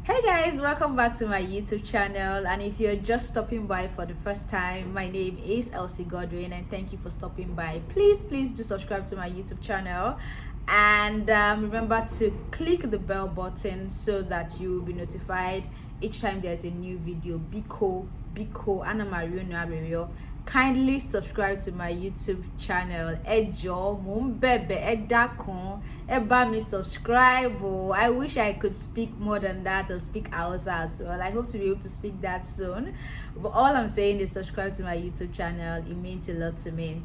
Hey guys, welcome back to my YouTube channel. And if you're just stopping by for the first time, my name is Elsie Godwin and thank you for stopping by. Please do subscribe to my YouTube channel and remember to click the bell button so that you will be notified each time there's a new video. Biko Anna Mario. Kindly subscribe to my YouTube channel. Ejo mumbebe edakon eba me subscribe. I wish I could speak more than that or speak Hausa as well. I hope to be able to speak that soon. But all I'm saying is subscribe to my YouTube channel. It means a lot to me.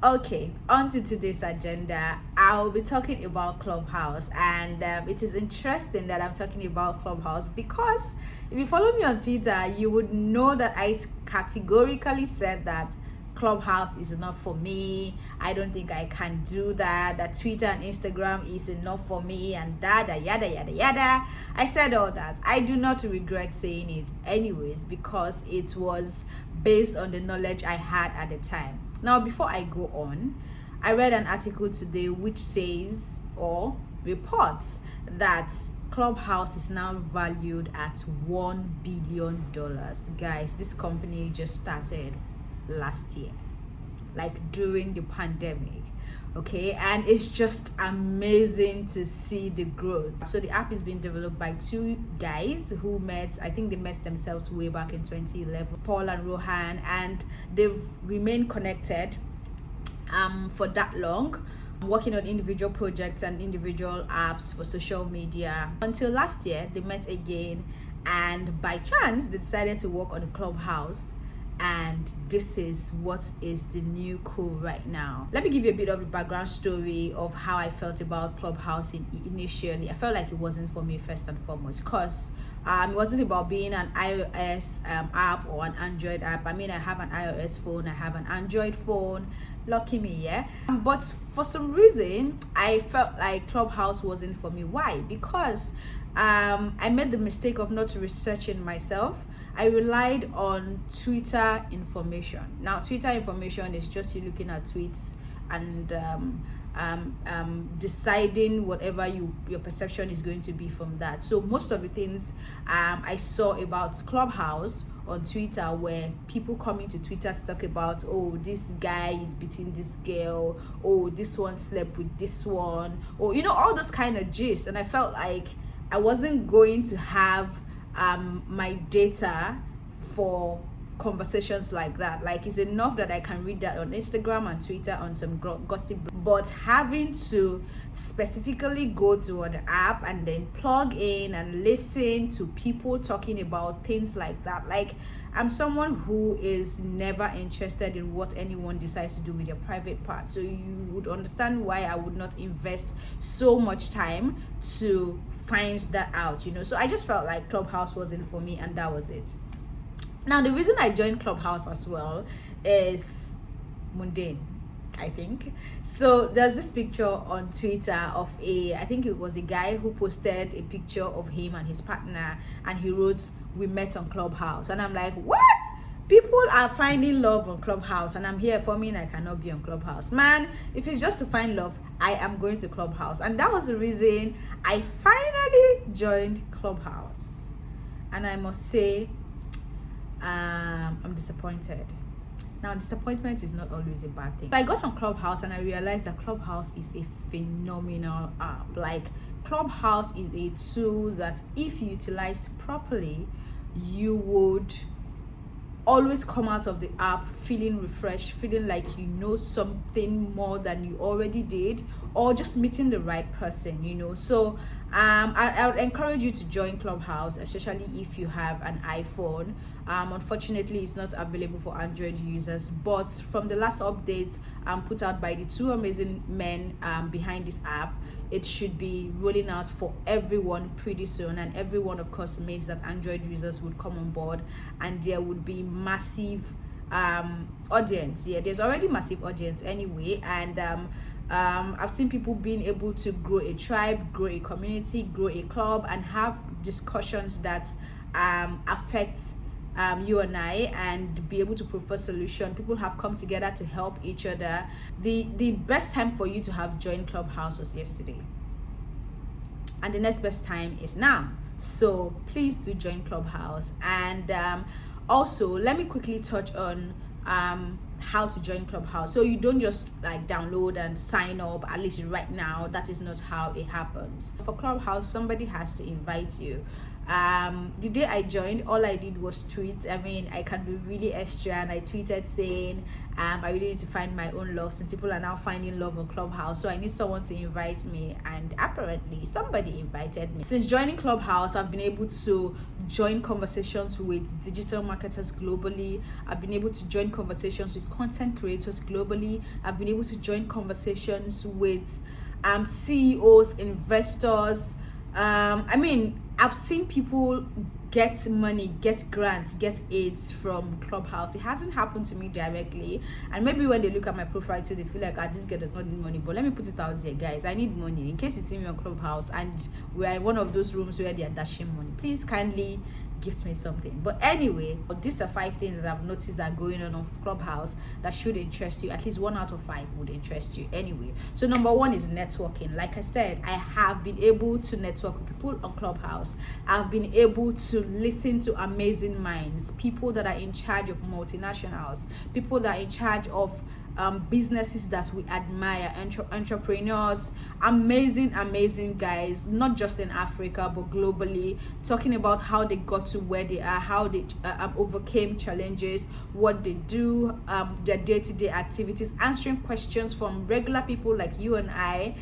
Okay, on to today's agenda. I'll be talking about ClubHouse, and it is interesting that I'm talking about ClubHouse because if you follow me on Twitter, you would know that I categorically said that ClubHouse is enough for me. I don't think I can do that. That Twitter and Instagram is enough for me, and yada yada. I said all that. I do not regret saying it anyways because it was based on the knowledge I had at the time. Now, before I go on, I read an article today which says or reports that ClubHouse is now valued at $1 billion. Guys, this company just started last year, like during the pandemic. Okay, and it's just amazing to see the growth. So the app is being developed by two guys who met, I think they met themselves way back in 2011, Paul and Rohan, and they've remained connected for that long, working on individual projects and individual apps for social media until last year they met again, and by chance they decided to work on a ClubHouse. And this is what is the new cool right now. Let me give you a bit of a background story of how I felt about ClubHouse initially. I felt like it wasn't for me first and foremost because it wasn't about being an iOS app or an Android app. I mean, I have an iOS phone, I have an Android phone, lucky me, yeah. But for some reason, I felt like ClubHouse wasn't for me. Why? Because I made the mistake of not researching myself. I relied on Twitter information. Now, Twitter information is just you looking at tweets and deciding whatever your perception is going to be from that. So most of the things I saw about ClubHouse on Twitter were people coming to Twitter to talk about, oh, this guy is beating this girl, oh, this one slept with this one, or all those kind of gist. And I felt like I wasn't going to have my data for conversations like that. Like, it's enough that I can read that on Instagram and Twitter on some gossip, but having to specifically go to an app and then plug in and listen to people talking about things like that, like, I'm someone who is never interested in what anyone decides to do with their private part, so you would understand why I would not invest so much time to find that out. So I just felt like ClubHouse wasn't for me, and that was it. Now, the reason I joined ClubHouse as well is mundane, I think. So there's this picture on Twitter of I think it was a guy who posted a picture of him and his partner, and he wrote, "We met on ClubHouse." And I'm like, what? People are finding love on ClubHouse, and I'm here forming I cannot be on ClubHouse. Man, if it's just to find love, I am going to ClubHouse. And that was the reason I finally joined ClubHouse. And I must say, I'm disappointed. Now, disappointment is not always a bad thing. I got on ClubHouse and I realized that ClubHouse is a phenomenal app. Like, ClubHouse is a tool that, if utilized properly, you would always come out of the app feeling refreshed, feeling like you know something more than you already did, or just meeting the right person. So I would encourage you to join ClubHouse, especially if you have an iPhone. Unfortunately, it's not available for Android users, but from the last update put out by the two amazing men behind this app, it should be rolling out for everyone pretty soon. And everyone, of course, means that Android users would come on board and there would be massive audience. Yeah, there's already massive audience anyway, and I've seen people being able to grow a tribe, grow a community, grow a club, and have discussions that affect you and I, and be able to propose solution. People have come together to help each other. The best time for you to have joined ClubHouse was yesterday, and the next best time is now. So please do join Clubhouse. And also, let me quickly touch on how to join Clubhouse. So you don't just like download and sign up, at least right now. That is not how it happens. For Clubhouse, somebody has to invite you. The day I joined, all I did was tweet. I mean, I can be really extra, and I tweeted saying I really need to find my own love, since people are now finding love on Clubhouse, so I need someone to invite me. And apparently somebody invited me. Since joining Clubhouse, I've been able to join conversations with digital marketers globally. I've been able to join conversations with content creators globally. I've been able to join conversations with CEOs, investors. I mean, I've seen people get money, get grants, get aids from Clubhouse. It hasn't happened to me directly, and maybe when they look at my profile too, they feel like, this girl does not need money. But let me put it out there, guys, I need money. In case you see me on Clubhouse and we're in one of those rooms where they are dashing money, please kindly gift me something. But anyway, these are 5 things that I've noticed that are going on Clubhouse that should interest you. At least 1 out of 5 would interest you anyway. So number 1 is networking. Like I said, I have been able to network with people on Clubhouse. I've been able to listen to amazing minds, people that are in charge of multinationals, people that are in charge of businesses that we admire, entrepreneurs, amazing guys, not just in Africa but globally, talking about how they got to where they are, how they overcame challenges, what they do, their day-to-day activities, answering questions from regular people like you and I.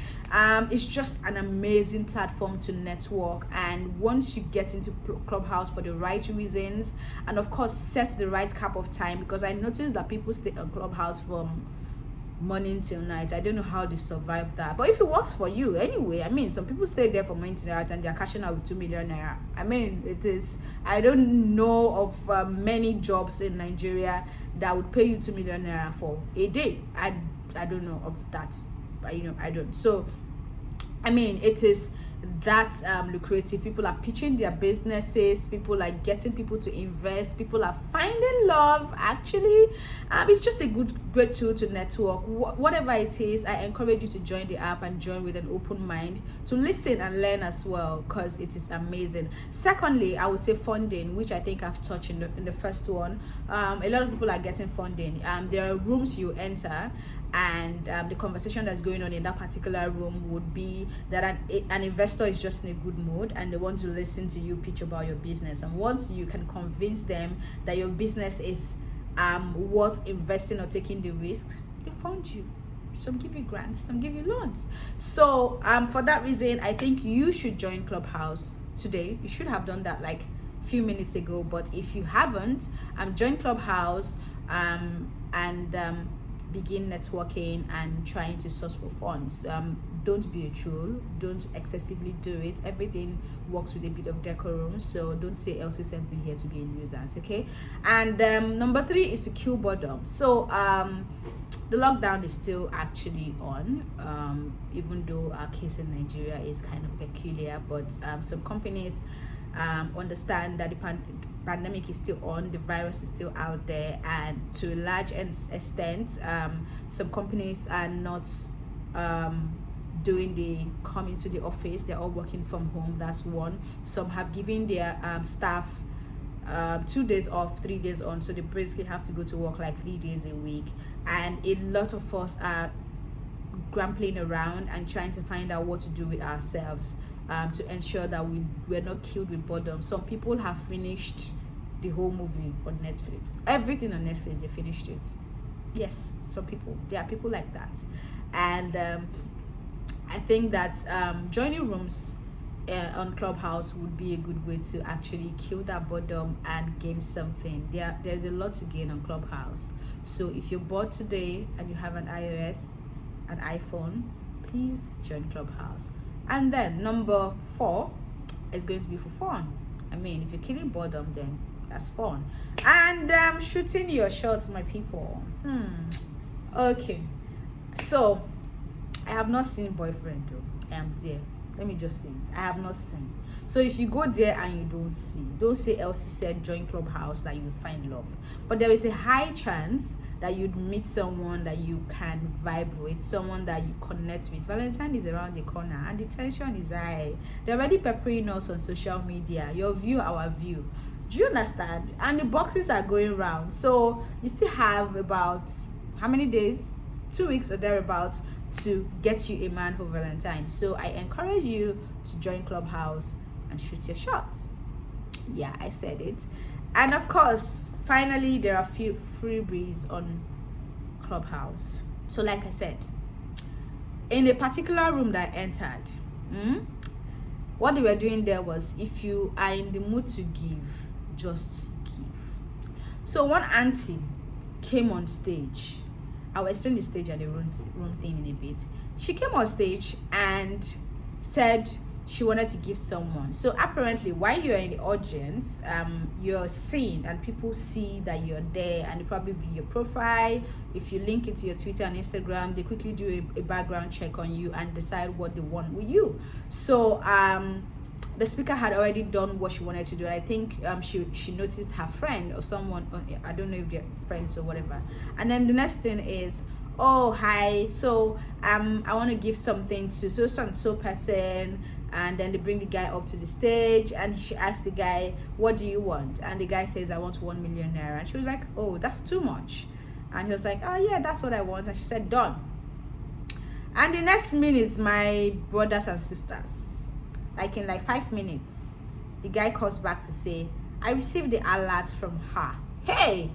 It's just an amazing platform to network. And once you get into Clubhouse for the right reasons, and of course set the right cap of time, because I noticed that people stay on Clubhouse from morning till night. I don't know how they survive that, but if it works for you anyway, I mean, some people stay there from morning till night and they're cashing out with 2 million naira. I mean, it is, I don't know of many jobs in Nigeria that would pay you 2 million naira for a day. I don't know of that, but I don't. So I mean, it is that lucrative. People are pitching their businesses, people are getting people to invest, people are finding love. Actually, it's just a great tool to network. Whatever it is, I encourage you to join the app and join with an open mind to listen and learn as well, because it is amazing. Secondly, I would say funding, which I think I've touched in the first one. A lot of people are getting funding. There are rooms you enter, and the conversation that's going on in that particular room would be that an investor is just in a good mood and they want to listen to you pitch about your business. And once you can convince them that your business is worth investing or taking the risks, they fund you. Some give you grants, some give you loans. So for that reason, I think you should join Clubhouse today. You should have done that like a few minutes ago, but if you haven't, join Clubhouse and begin networking and trying to source for funds. Don't be a troll, don't excessively do it. Everything works with a bit of decorum, so don't say Elsie sent me here to be a nuisance, okay? And number 3 is to kill boredom. So the lockdown is still actually on, even though our case in Nigeria is kind of peculiar, but some companies understand that the pandemic is still on, the virus is still out there, and to a large extent some companies are not doing the coming to the office. They're all working from home. That's one. Some have given their staff 2 days off, 3 days on, so they basically have to go to work like 3 days a week. And a lot of us are grappling around and trying to find out what to do with ourselves to ensure that we're not killed with boredom. Some people have finished the whole movie on Netflix. Everything on Netflix, they finished it. Yes, some people. There are people like that. And I think that joining rooms on Clubhouse would be a good way to actually kill that boredom and gain something. There's a lot to gain on Clubhouse. So if you're bored today and you have an iOS, an iPhone, please join Clubhouse. And then number 4 is going to be for fun. I mean, if you're killing boredom, then that's fun. And shooting your shots, my people. Okay, so I have not seen boyfriend though. I am there. Let me just say it. I have not seen. So if you go there and you don't say Elsie said join Clubhouse that you find love. But there is a high chance that you'd meet someone that you can vibe with, someone that you connect with. Valentine is around the corner and the tension is high. They're already peppering us on social media. Your view, our view. Do you understand? And the boxes are going round. So you still have about how many days? 2 weeks or thereabouts to get you a man for Valentine. So I encourage you to join Clubhouse and shoot your shots. Yeah, I said it. And of course, finally, there are few freebies on Clubhouse. So like I said, in a particular room that I entered, what they were doing there was, if you are in the mood to give, just give. So one auntie came on stage. I'll explain the stage and the room thing in a bit. She came on stage and said she wanted to give someone. So apparently, while you're in the audience, you're seen and people see that you're there, and they probably view your profile. If you link it to your Twitter and Instagram, they quickly do a background check on you and decide what they want with you. So the speaker had already done what she wanted to do, and I think she noticed her friend or someone, I don't know if they're friends or whatever. And then the next thing is, oh hi, so I want to give something to so and so person. And then they bring the guy up to the stage, and she asked the guy, what do you want? And the guy says, I want 1 million naira. And she was like, oh, that's too much. And he was like, oh yeah, that's what I want. And she said, done. And the next minute, my brothers and sisters, like in like 5 minutes, the guy comes back to say, I received the alert from her. Hey,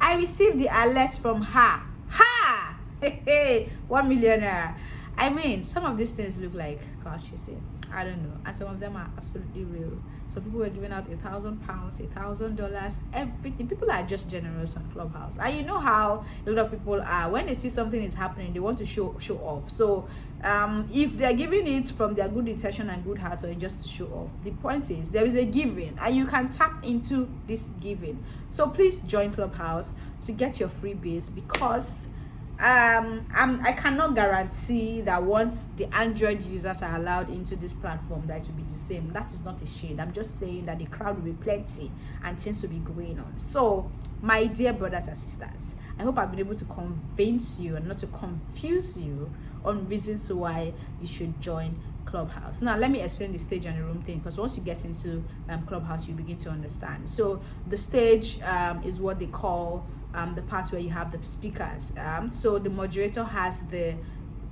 I received the alert from her. Ha! Hey, 1 million naira. I mean, some of these things look like, gosh, you see, I don't know, and some of them are absolutely real. Some people were giving out £1,000, $1,000, everything. People are just generous on Clubhouse, and you know how a lot of people are. When they see something is happening, they want to show off. So if they're giving it from their good intention and good heart, or just to show off, the point is there is a giving, and you can tap into this giving. So please join Clubhouse to get your freebies, because I cannot guarantee that once the Android users are allowed into this platform that it will be the same. That is not a shade. I'm just saying that the crowd will be plenty and things will be going on. So my dear brothers and sisters, I hope I've been able to convince you and not to confuse you on reasons why you should join Clubhouse. Now let me explain the stage and the room thing, because once you get into Clubhouse, you begin to understand. So the stage is what they call the part where you have the speakers. So the moderator has the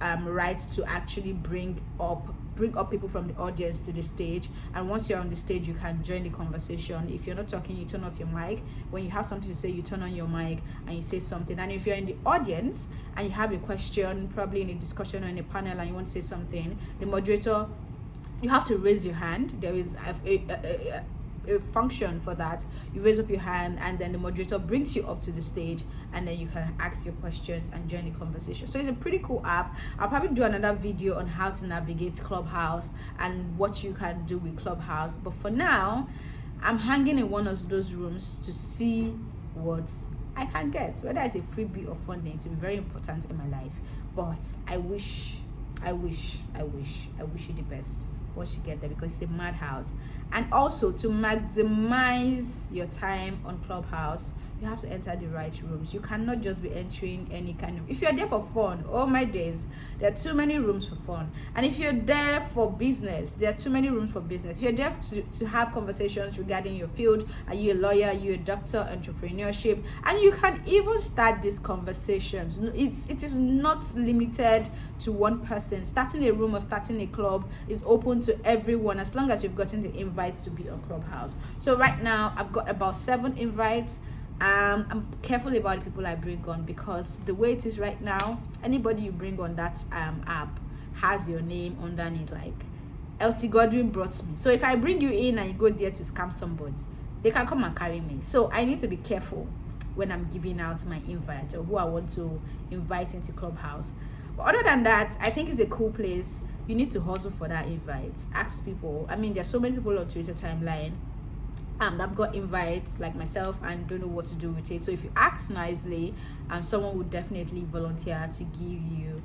right to actually bring up people from the audience to the stage, and once you're on the stage, you can join the conversation. If you're not talking, you turn off your mic. When you have something to say, you turn on your mic and you say something. And if you're in the audience and you have a question, probably in a discussion or in a panel, and you want to say something, the moderator, you have to raise your hand. There is a function for that. You raise up your hand, and then the moderator brings you up to the stage, and then you can ask your questions and join the conversation. So it's a pretty cool app. I'll probably do another video on how to navigate Clubhouse and what you can do with Clubhouse, but for now I'm hanging in one of those rooms to see what I can get, whether it's a freebie or funding. To be very important in my life. But I wish you the best once you get there, because it's a madhouse. And also, to maximize your time on Clubhouse, you have to enter the right rooms. You cannot just be entering any kind of, if you're there for fun, oh my days, there are too many rooms for fun. And if you're there for business, there are too many rooms for business. If you're there to have conversations regarding your field, are you a lawyer, are you a doctor, entrepreneurship, and you can even start these conversations. It is not limited to one person. Starting a room or starting a club is open to everyone, as long as you've gotten the invites to be on Clubhouse. So right now I've got about 7 invites. I'm careful about the people I bring on, because the way it is right now, anybody you bring on that app has your name underneath, like Elsie Godwin brought me. So if I bring you in and you go there to scam somebody, they can come and carry me. So I need to be careful when I'm giving out my invite or who I want to invite into Clubhouse. But other than that, I think it's a cool place. You need to hustle for that invite. Ask people. I mean, there's so many people on Twitter timeline I've got invites like myself and don't know what to do with it. So if you ask nicely, someone would definitely volunteer to give you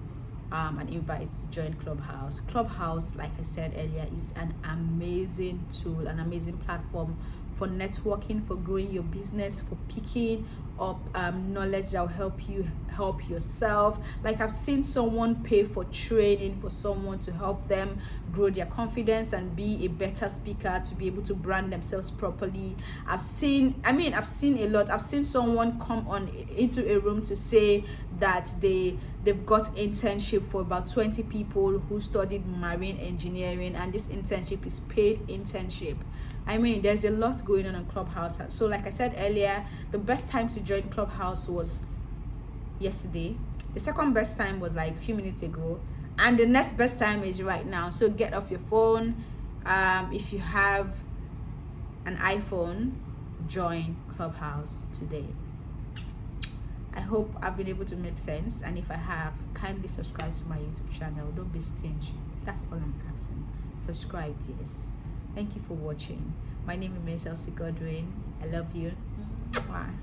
an invite to join Clubhouse. Clubhouse, like I said earlier, is an amazing tool, an amazing platform for networking, for growing your business, for picking up knowledge that will help you help yourself. Like, I've seen someone pay for training for someone to help them grow their confidence and be a better speaker, to be able to brand themselves properly. I've seen a lot. I've seen someone come on into a room to say that they've got internship for about 20 people who studied marine engineering, and this internship is paid internship. There's a lot going on Clubhouse. So like I said earlier, the best time to join Clubhouse was yesterday. The second best time was like a few minutes ago, and the next best time is right now. So get off your phone. If you have an iPhone, join Clubhouse today. I hope I've been able to make sense, and if I have, kindly subscribe to my YouTube channel. Don't be stingy. That's all I'm asking. Subscribe, yes. Thank you for watching. My name is Elsie Godwin. I love you. Mwah.